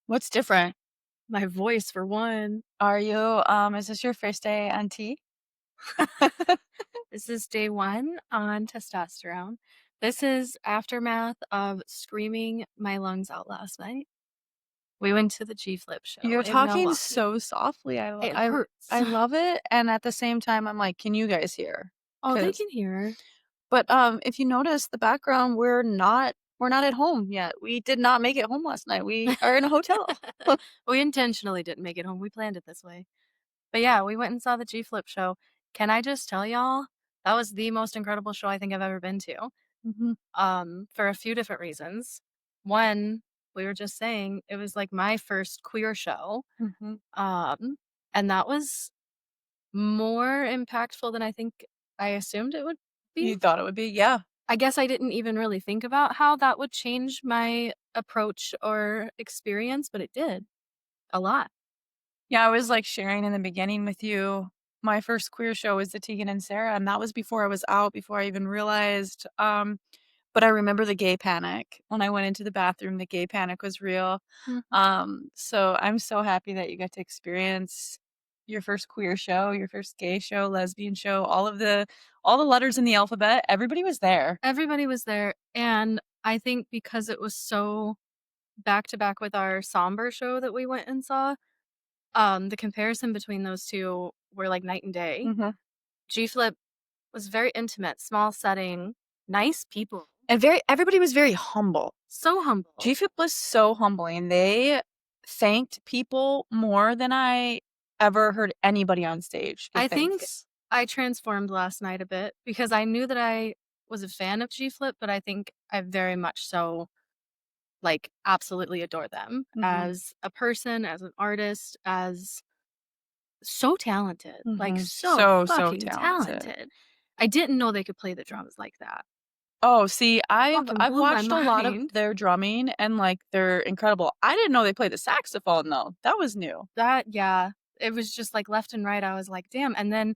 What's different? My voice for one. Are you, is this your first day on T? This is day 1 on testosterone. This is aftermath of screaming my lungs out last night. We went to the G Flip show You're in talking Milwaukee. so softly. It hurts. I love it, and at the same time, I'm like, "Can you guys hear?" Oh, they 'Cause can hear. but, if you notice the background, we're not at home yet. We did not make it home last night. We are in a hotel. We intentionally didn't make it home. We planned it this way. But yeah, we went and saw the G Flip show. Can I just tell y'all, that was the most incredible show I think I've ever been to. Mhm, For a few different reasons. One, we were just saying it was like my first queer show. mhm. Um, and that was more impactful than I think I assumed it would You be. thought it would be? Yeah. I guess I didn't even really think about how that would change my approach or experience, but it did a lot. Yeah, I was, like, sharing in the beginning with you, my first queer show was the Tegan and Sarah, and that was before I was out, before I even realized, but I remember the gay panic. When I went into the bathroom, the gay panic was real. Mhm. So I'm so happy that you got to experience your first queer show, your first gay show, lesbian show, all the letters in the alphabet, everybody was there. Everybody was there, and I think because it was so back to back with our somber show that we went and saw, the comparison between those 2 were like night and day. Mhm. G Flip was very intimate, small setting, nice people, And very everybody was very humble. so humble. GFIP was so humbling. They thanked people more than I ever heard anybody on stage give I think thanks. I transformed last night a bit because I knew that I was a fan of G Flip, but I think I very much so, like, absolutely adore them Mhm, as a person, as an artist, as so talented, like, mhm. so So, so fucking talented. talented. I didn't know they could play the drums like that. Oh, see, Fucking I've blew my watched a lot of mind. their drumming and, like, they're incredible. I didn't know they played the saxophone, though. That was new. That yeah, it was just, like, left and right, I was like, "Damn," and then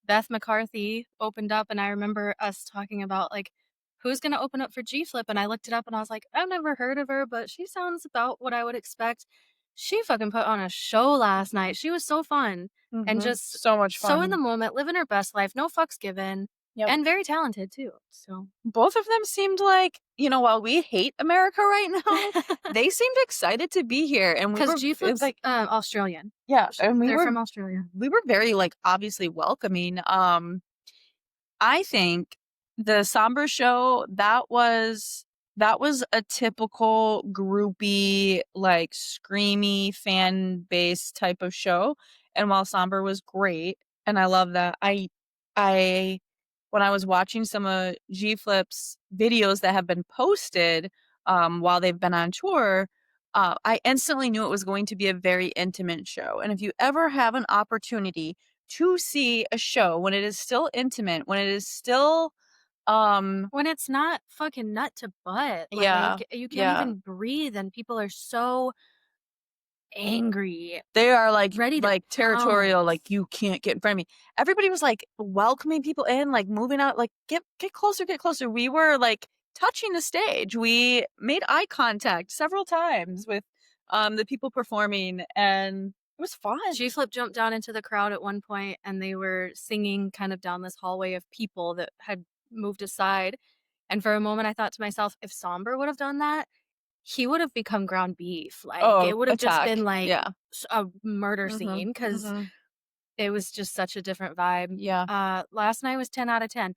Beth McCarthy opened up, and I remember us talking about, like, who's gonna open up for G Flip, and I looked it up, and I was like, "I've never heard of her, but she sounds about what I would expect." She fucking put on a show last night. She was so fun and Mhm. just So much so in the fun. moment, living her best life, no fucks given, Yep. and very talented too, so Both of them seemed like, while we hate America right now, they seemed excited to be here, and we 'Cause were G it was Flip's, like Australian. yeah, and They're from Australia. we were very, like, obviously welcoming. I think the Somber Show, that was a typical groupie, like, screamy fan base type of show, and while Somber was great, and I love that, I when I was watching some of G Flip's videos that have been posted, while they've been on tour, I instantly knew it was going to be a very intimate show, and if you ever have an opportunity to see a show when it is still intimate, when it is still, When it's not fucking nut to butt, yeah, like, you can't yeah, even breathe and people are so angry, they are, ready to like, territorial, like, pounce. "You can't get in front of me." Everybody was, like, welcoming people in, like, moving out, like, Get closer, get closer." We were, like, touching the stage. We made eye contact several times with, the people performing, and it was fun. G Flip jumped down into the crowd at one point, and they were singing kind of down this hallway of people that had moved aside, and for a moment, I thought to myself, "If Somber would have done that, he would have become ground beef." Like, Oh, it would have just been, attack. like, Yeah. a murder Mhm, scene because mhm. it was just such a different vibe. Yeah. Last night was 10 out of 10,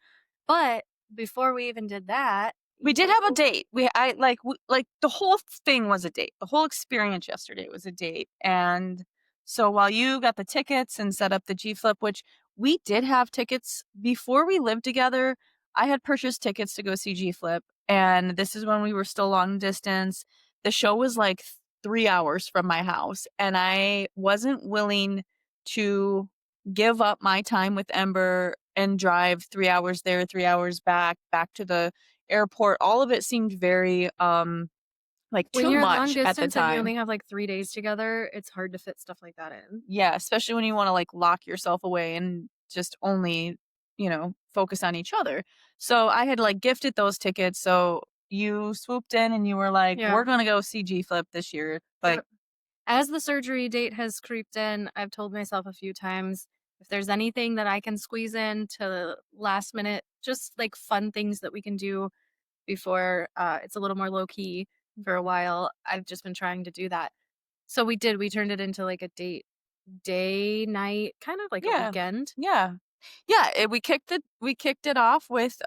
but before we even did that, We did have a you date. We I like, the whole thing was a date. The whole experience yesterday was a date, and so while you got the tickets and set up the G Flip, which we did have tickets before we lived together, I had purchased tickets to go see G Flip, and this is when we were still long distance. The show was, like, 3 hours from my house, and I wasn't willing to give up my time with Ember and drive 3 hours there, 3 hours back to the airport, all of it seemed very, like, when too you're long much at the distance and you time. only have, like, 3 days together, it's hard to fit stuff like that in. Yeah, especially when you wanna, like, lock yourself away and just only, focus on each other. So, I had, like, gifted those tickets, so, you swooped in and you were like, Yeah. "We're gonna go see G Flip this year." Like, Yep. As the surgery date has creeped in, I've told myself a few times, if there's anything that I can squeeze in to last minute, just like fun things that we can do before it's a little more low key for a while, I've just been trying to do that. So we did. We turned it into like a date, day, night, kind of like a yeah, weekend. yeah, yeah. We kicked it off with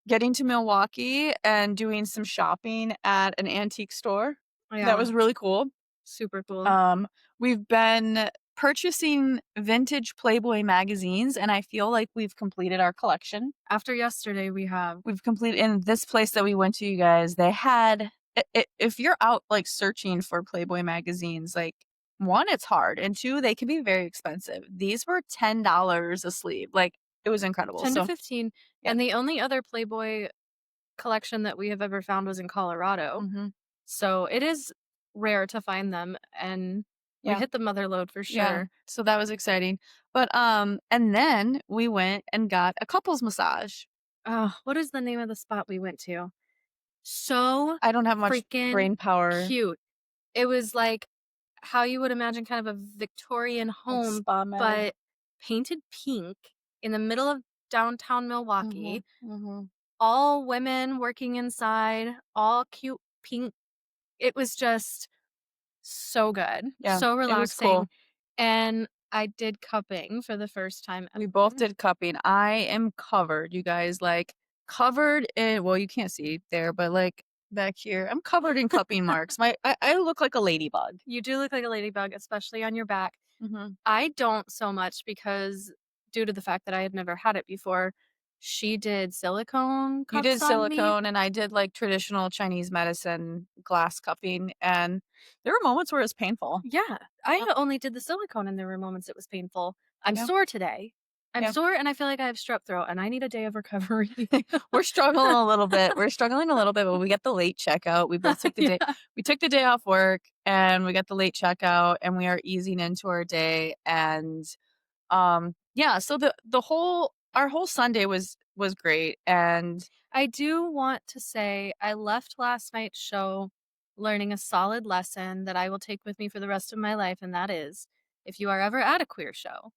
getting to Milwaukee and doing some shopping at an antique store. That Yeah, was really cool. super cool. Um, we've been purchasing vintage Playboy magazines, and I feel like we've completed our collection. After yesterday, we have. We've completed in this place that we went to, you guys, they had if you're out, like, searching for Playboy magazines, like, 1, it's hard, and 2, they can be very expensive. These were $10 a sleeve, like, it was incredible, 10 to so 15. yeah. And the only other Playboy collection that we have ever found was in Colorado. Mhm. So it is rare to find them, and we Yeah, hit the mother load for yeah, sure. so that was exciting, but, and then we went and got a couples massage. Oh, what is the name of the spot we went to? So I don't have much freaking brain power, cute. It was like how you would imagine kind of a Victorian like home, spa med. but painted pink in the middle of downtown Mhm, Milwaukee. mhm. All women working inside, all cute pink. It was just so good, Yeah, so it was cool. relaxing, and I did cupping for the first time We both ever. did cupping. I am covered, you guys, like, covered in well, you can't see there, but, like, back here, I'm covered in cupping marks. I look like a ladybug. You do look like a ladybug, especially on your back. Mhm. I don't so much because due to the fact that I had never had it before, she did silicone You did cups on me. silicone, and I did, like, traditional Chinese medicine glass cupping, and there were moments where it's painful. Yeah, I Yeah, only did the silicone and there were moments it was painful. I'm yeah, sore today. I'm yeah. sore and I feel like I have strep throat and I need a day of recovery. We're struggling a little bit. We're struggling a little bit, but we get the late checkout. We both took the day Yeah. we took the day off work, and we got the late checkout, and we are easing into our day, and yeah, so the whole our whole Sunday was great, and I do want to say I left last night's show learning a solid lesson that I will take with me for the rest of my life, and that is if you are ever at a queer show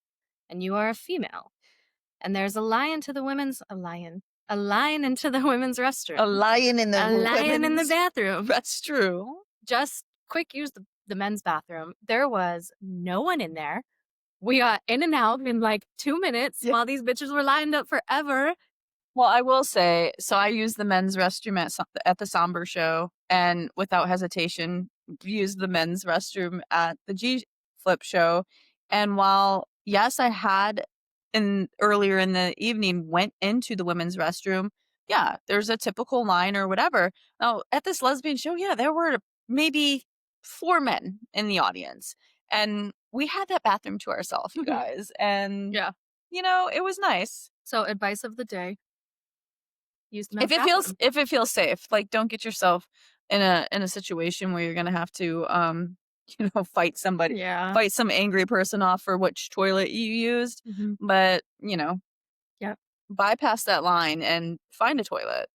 and you are a female and there's a lion into the women's a restroom, lion in the a lion in the women's bathroom, that's true. just quick use the men's bathroom. There was no one in there. We got in and out in like 2 minutes Yeah. while these bitches were lined up forever. Well, I will say, so I used the men's restroom at the Somber show, and without hesitation, used the men's restroom at the G Flip show. And while, yes, I had earlier in the evening went into the women's restroom, yeah, there's a typical line or whatever. Now, at this lesbian show, yeah, there were maybe 4 men in the audience, and we had that bathroom to ourselves, you guys. And, Yeah. it was nice. So advice of the day, use the If men's it feels bathroom. if it feels safe, like, don't get yourself in a situation where you're gonna have to, Yeah. fight some angry person off for which toilet you used, Mhm. but, Yep. bypass that line and find a toilet.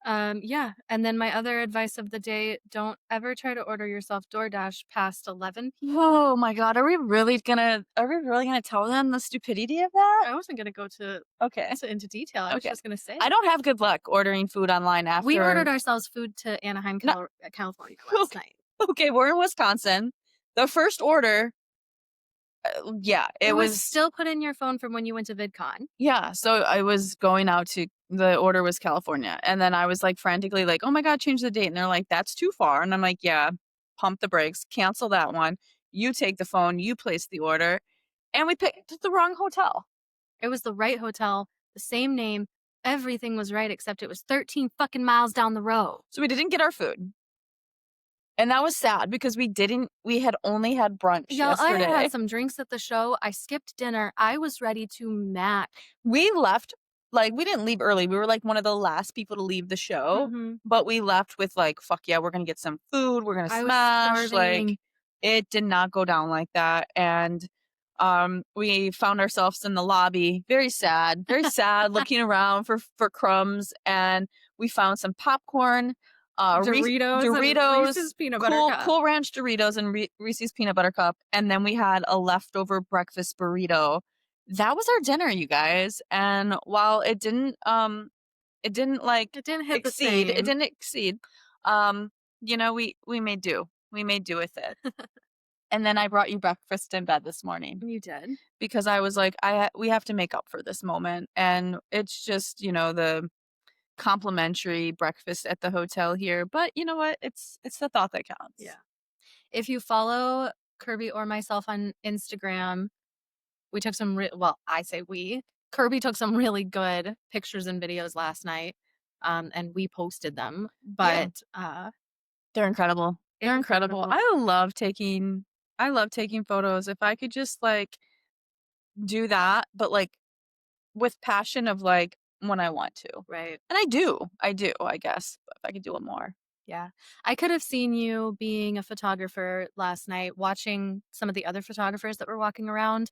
Yeah. And then my other advice of the day, don't ever try to order yourself DoorDash past 11 p.m. Oh my god, are we really gonna tell them the stupidity of that? I wasn't gonna go Okay, into detail. I was okay. just gonna say I don't have good luck ordering food online we ordered after ourselves food to Anaheim, no California last night. okay, we're in Wisconsin. The first order, yeah, It it was was still put in your phone from when you went to VidCon. yeah, so I was going out to the order was California, and then I was, like, frantically like, "Oh my god, change the date," and they're like, "That's too far," and I'm like, "Yeah, pump the brakes, cancel that one. You take the phone, you place the order," and we picked the wrong hotel. It was the right hotel, the same name. Everything was right except it was 13 fucking miles down the road. So we didn't get our food, and that was sad because we had only had brunch Y'all, I had yesterday. had some drinks at the show. I skipped dinner. I was ready to mac. We left like, we didn't leave early, we were, like, one of the last people to leave the show, Mhm. but we left with, like, "Fuck yeah, we're gonna get some food, we're gonna I was smash," like, starving. it did not go down like that, and, we found ourselves in the lobby, very sad, looking around for crumbs, and We found some popcorn, Doritos and Reese's peanut butter cup. Cool Ranch Doritos and Reese's peanut butter cup, and then we had a leftover breakfast burrito. That was our dinner, you guys. And while it didn't like It didn't hit the exceed, it same. didn't exceed. You know, we made do. We made do with it. And then I brought you breakfast in bed this morning You did. because I was like, we have to make up for this moment, and it's just, you know, the complimentary breakfast at the hotel here. But you know what? It's the thought that counts. Yeah. If you follow Kirby or myself on Instagram, we took some well, I say we. Kirby took some really good pictures and videos last night. And we posted them. But They're incredible. They're incredible. I love taking photos. If I could just like do that, but like with passion of like when I want to. Right. And I do, I guess, if I could do it more. Yeah. I could have seen you being a photographer last night, watching some of the other photographers that were walking around.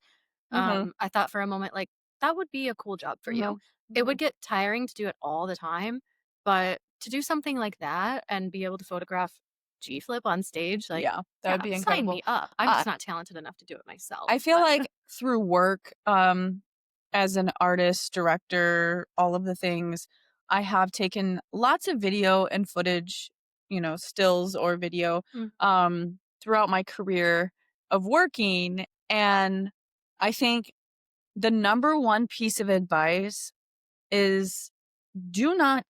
I thought for a moment, like, that would be a cool job for you. It would get tiring to do it all the time, but to do something like that and be able to photograph G Flip on stage, like, yeah, that would be incredible. Sign me up. I'm just not talented enough to do it myself. I feel like through work, as an artist, director, all of the things, I have taken lots of video and footage, you know, stills or video, throughout my career of working. And I think the number one piece of advice is do not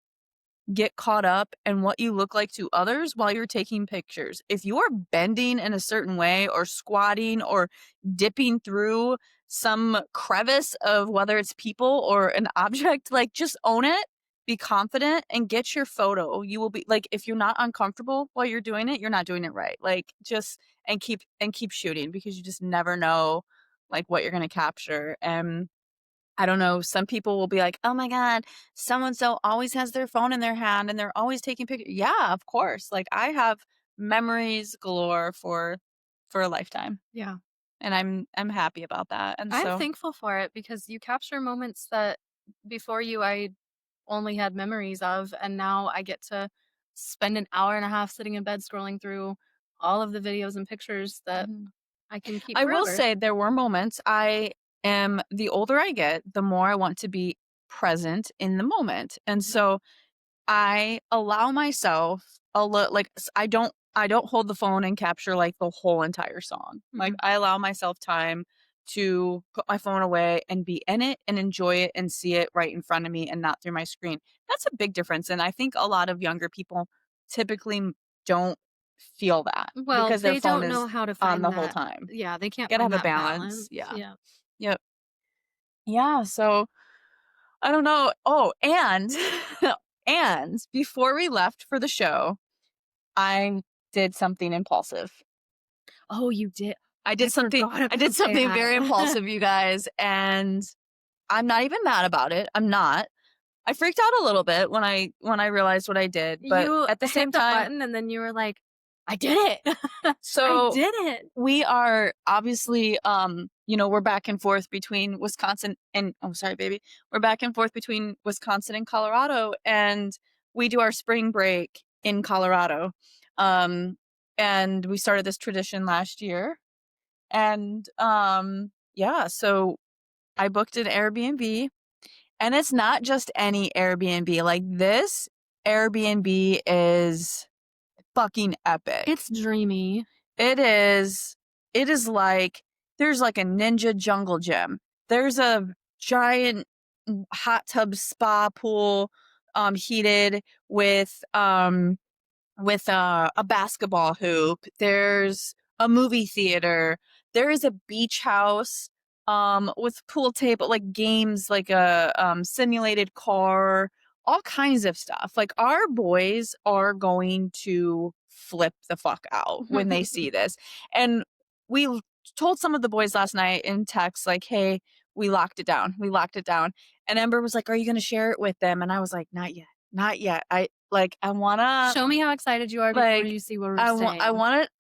get caught up in what you look like to others while you're taking pictures. If you're bending in a certain way or squatting or dipping through some crevice of whether it's people or an object, like just own it, be confident and get your photo. You will be like, if you're not uncomfortable while you're doing it, you're not doing it right. Like just, and keep shooting because you just never know like what you're going to capture. And I don't know, some people will be like, "Oh my god, so and so always has their phone in their hand and they're always taking pictures." Yeah, of course. Like I have memories galore for a lifetime. Yeah. And I'm happy about that. And I'm thankful for it because you capture moments that before you I only had memories of, and now I get to spend an hour and a half sitting in bed scrolling through all of the videos and pictures that I can keep I will forever. say there were moments the older I get, the more I want to be present in the moment. And so I allow myself I don't hold the phone and capture like the whole entire song. Like I allow myself time to put my phone away and be in it and enjoy it and see it right in front of me and not through my screen. That's a big difference. And I think a lot of younger people typically don't feel that Well, because their they phone don't know is how to on find the that. whole time. Yeah, they can't Gotta find have a that balance. balance. Yeah. Yep. Yeah. So I don't know. Oh, and and before we left for the show, I did something impulsive. Oh, you did. I did something that. very impulsive, you guys, and I'm not even mad about it. I'm not. I freaked out a little bit when I realized what I did, but You at the hit same the time, button and then you were like, "I did it. I so did it." we are obviously, you know, we're back and forth between Wisconsin and oh, sorry, baby. We're back and forth between Wisconsin and Colorado, and we do our spring break in Colorado. And we started this tradition last year. And yeah, so I booked an Airbnb, and it's not just any Airbnb. Like this Airbnb is fucking epic. It's dreamy. It is. It is like there's like a ninja jungle gym. There's a giant hot tub spa pool, heated with a basketball hoop. There's a movie theater. There is a beach house with pool table, like games, like a simulated car, all kinds of stuff. Like our boys are going to flip the fuck out when they see this. And told some of the boys last night in text, like, hey, we locked it down. We locked it down. And Ember was like, are you going to share it with them? And I was like, not yet. Not yet. I want to show me how excited you are before you see what we're saying.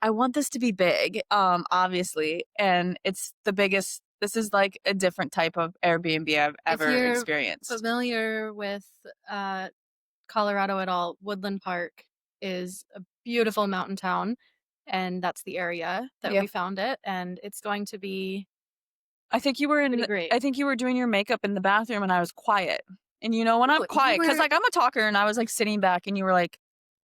I want this to be big, obviously. And it's the biggest, this is like a different type of Airbnb I've ever experienced. Familiar with Colorado at all, Woodland Park is a beautiful mountain town, and that's the area that Yeah. we found it, and it's going to be pretty great. I think you were doing your makeup in the bathroom and I was quiet. And you know when I'm No, you quiet, cause were like, I'm a talker and I was, like, sitting back and you were like,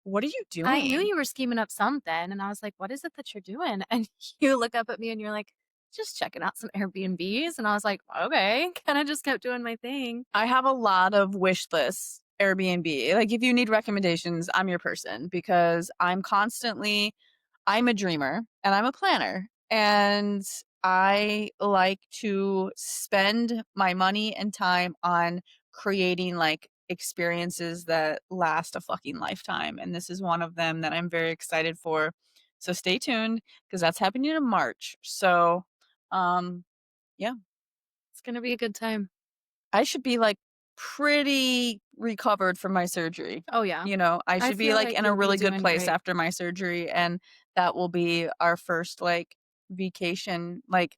"What are you I knew doing?" you were scheming up something, and I was like, "What is it that you're doing?" And you look up at me and you're like, "Just checking out some Airbnbs," and I was like, "Okay," kinda just kept doing my thing. I have a lot of wish lists, Airbnb. Like, if you need recommendations, I'm your person because I'm a dreamer and I'm a planner, and I like to spend my money and time on creating, like, experiences that last a fucking lifetime, and this is one of them that I'm very excited for. So stay tuned because that's happening in March. So, um, yeah. It's gonna be a good time. I should be, like, pretty recovered from my surgery, Oh, yeah. you know? I I should be, feel like, like in a you'll be really good doing place great. after my surgery, and that will be our first, like, vacation. Like,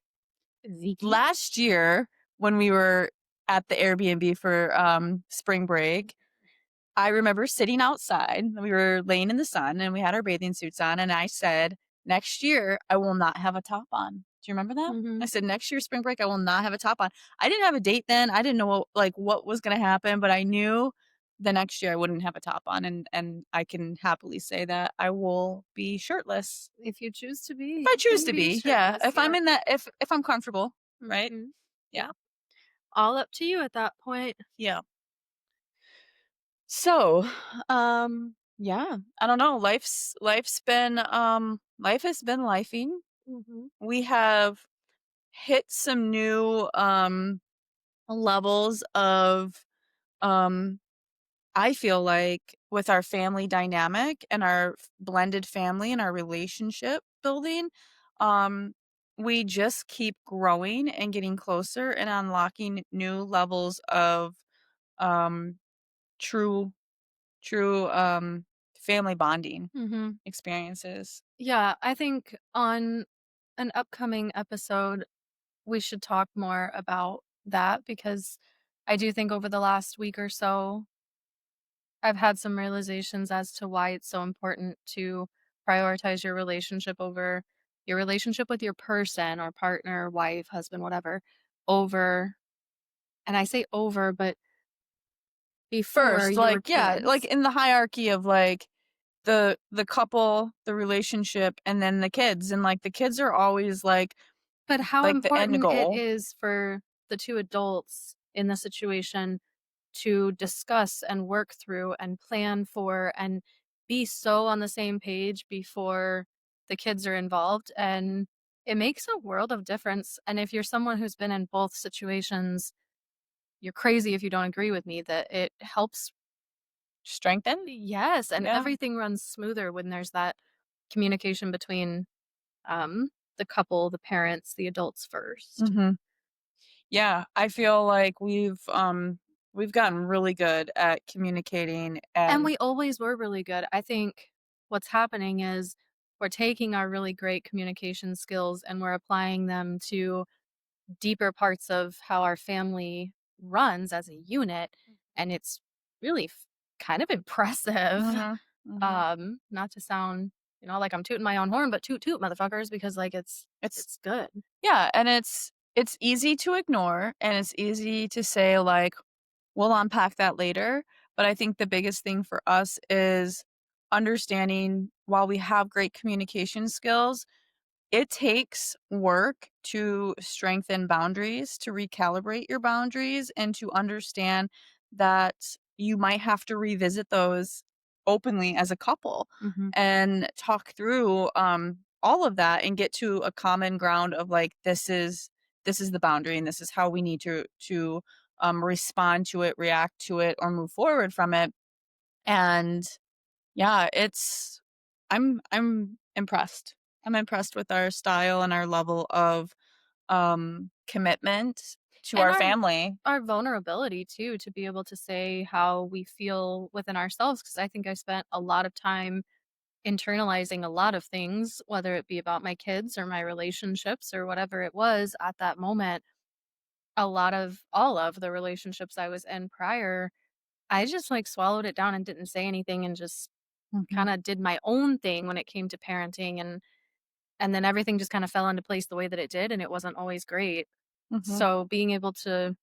Ziki? last year, when we were at the Airbnb for, spring break, I remember sitting outside, we were laying in the sun, and we had our bathing suits on, and I said, "Next year, I will not have a top on." Do you remember that? I Mhm. said, "Next year, spring break, I will not have a top on." I didn't have a date then, I didn't know what was gonna happen, but I knew the next year I wouldn't have a top on, and I can happily say that I will be shirtless. If you choose to If be, I you choose can to be be, yeah, shirtless, yep. if I'm comfortable, right? Mhm. Yeah, Yep. All up to you at that point. yeah. So, yeah, I don't know. Life has been lifing. Mhm. We have hit some new levels of um I feel like with our family dynamic and our blended family and our relationship building, um we just keep growing and getting closer and unlocking new levels of um true true family bonding Mhm. experiences. Yeah, I think on an upcoming episode, we should talk more about that because I do think over the last week or so, I've had some realizations as to why it's so important to prioritize your relationship over your relationship with your person or partner, wife, husband, whatever, over, and I say over, but before First, your like, yeah, like kids. in the hierarchy of like the couple, the relationship, and then the kids, and like the kids are always But how like the end important it goal. is for the 2 adults in the situation to discuss and work through and plan for and be so on the same page before the kids are involved, and it makes a world of difference, and if you're someone who's been in both situations, you're crazy if you don't agree with me that it helps. Strengthen? Yes, and Yeah. everything runs smoother when there's that communication between, the couple, the parents, the adults first. Mhm. Yeah, I feel like we've gotten really good at communicating And and we always were really good. I think what's happening is we're taking our really great communication skills and we're applying them to deeper parts of how our family runs as a unit. And it's really kind of impressive. mhm, mhm. Not to sound, like I'm tooting my own horn, but toot toot motherfuckers because like It's it's good. yeah, and it's easy to ignore and it's easy to say like we'll unpack that later, but I think the biggest thing for us is understanding while we have great communication skills, it takes work to strengthen boundaries, to recalibrate your boundaries, and to understand that you might have to revisit those openly as a couple Hmm. and talk through all of that and get to a common ground of like this is the boundary and this is how we need to respond to it, react to it, or move forward from it. And yeah, I'm impressed. I'm impressed with our style and our level of commitment to And our our family. our vulnerability too to be able to say how we feel within ourselves because I think I spent a lot of time internalizing a lot of things, whether it be about my kids or my relationships or whatever it was at that moment. A lot of all of the relationships I was in prior, I just, like, swallowed it down and didn't say anything and just Mhm, kinda did my own thing when it came to parenting, and then everything just kinda fell into place the way that it did, and it wasn't always great. mhm, So, being able to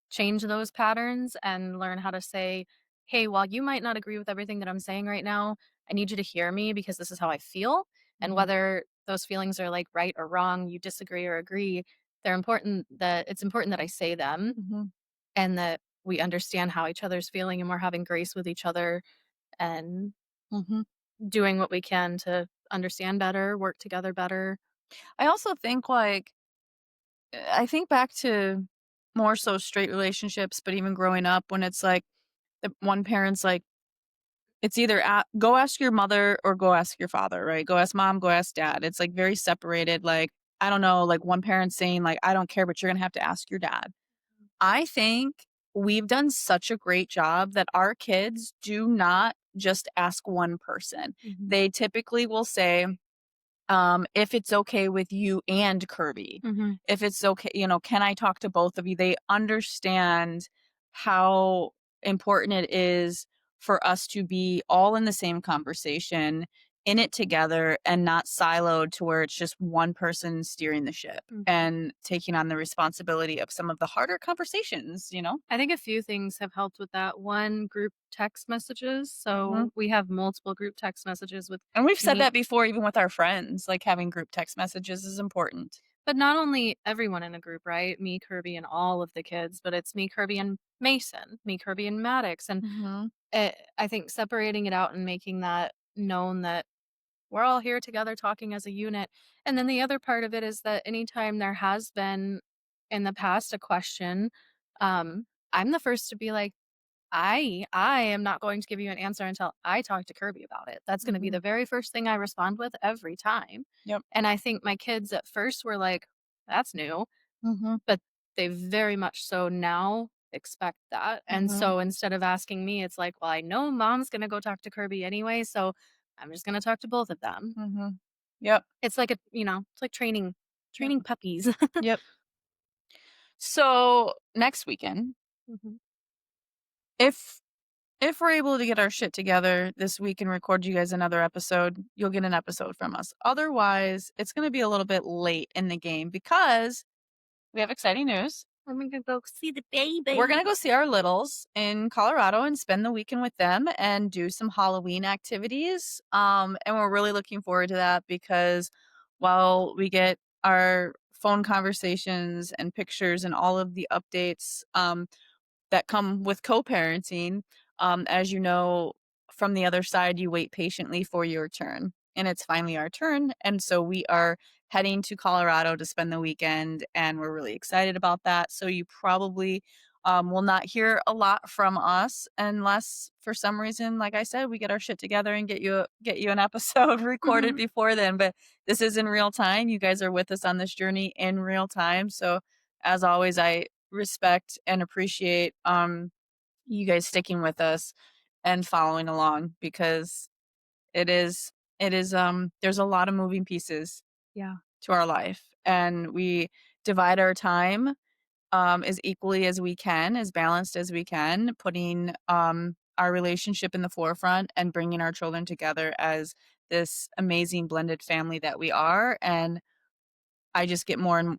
change those patterns and learn how to say, "Hey, while you might not agree with everything that I'm saying right now, I need you to hear me because this is how I feel." And mhm, whether those feelings are like right or wrong, you disagree or agree, they're important that it's important that I say them mhm, and that we understand how each other's feeling and we're having grace with each other and mhm. doing what we can to understand better, work together better. I also think, like, I think back to more so straight relationships, but even growing up when it's like the one parent's like, it's either go ask your mother or go ask your father, right? Go ask mom, go ask dad. It's like very separated. Like, I don't know, like one parent saying, like, I don't care, but you're gonna have to ask your dad. I think we've done such a great job that our kids do not just ask one person. Mhm. They typically will say, if it's okay with you and Kirby. Mhm. If it's okay, can I talk to both of you? They understand how important it is for us to be all in the same conversation, in it together, and not siloed to where it's just one person steering the ship Mhm. and taking on the responsibility of some of the harder conversations? I think a few things have helped with that. One, group text messages. Mhm. So we have multiple group text messages with And we've said me, that before, even with our friends, like having group text messages is important. but not only everyone in a group, right? Me, Kirby, and all of the kids, but it's me, Kirby, and Mason, me, Kirby, and Maddox. And Mhm. I think separating it out and making that known that we're all here together talking as a unit. And then the other part of it is that anytime there has been in the past a question, I'm the first to be like, I am not going to give you an answer until I talk to Kirby about it. That's gonna be Mhm. the very first thing I respond with every time. Yep. And I think my kids at first were like, "That's new," Mhm. but they very much so now expect that. And Mhm. so instead of asking me, it's like, "Well, I know mom's gonna go talk to Kirby anyway, so I'm just gonna talk to both of them." Mhm. Yep. It's like it's like Yep. training puppies. Yep. So, next weekend, Mhm. if if we're able to get our shit together this week and record you guys another episode, you'll get an episode from us. Otherwise, it's gonna be a little bit late in the game because we have exciting news. I'm gonna go see the We're baby. gonna go see our littles in Colorado and spend the weekend with them and do some Halloween activities. And we're really looking forward to that because while we get our phone conversations and pictures and all of the updates, that come with co-parenting. As you know, from the other side, you wait patiently for your turn, and it's finally our turn. And so we are heading to Colorado to spend the weekend, and we're really excited about that. So you probably will not hear a lot from us unless, for some reason, like I said, we get our shit together and get you an episode recorded Mhm. before then. But this is in real time. You guys are with us on this journey in real time. So as always, I respect and appreciate you guys sticking with us and following along because it is there's a lot of moving pieces Yeah. to our life and we divide our time as equally as we can, as balanced as we can, putting our relationship in the forefront and bringing our children together as this amazing blended family that we are. And I just get more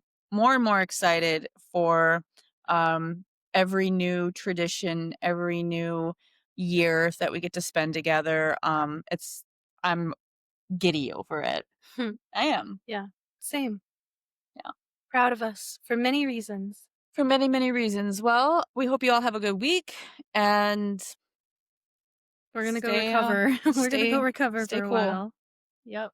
excited for every new tradition, every new year that we get to spend together. I'm giddy over it. I am. Yeah. Same. Yeah. Proud of us for many reasons. For many, many reasons. Well, we hope you all have a good week and We're gonna go stay recover. We're gonna go stay recover stay for a cool. while. Yep.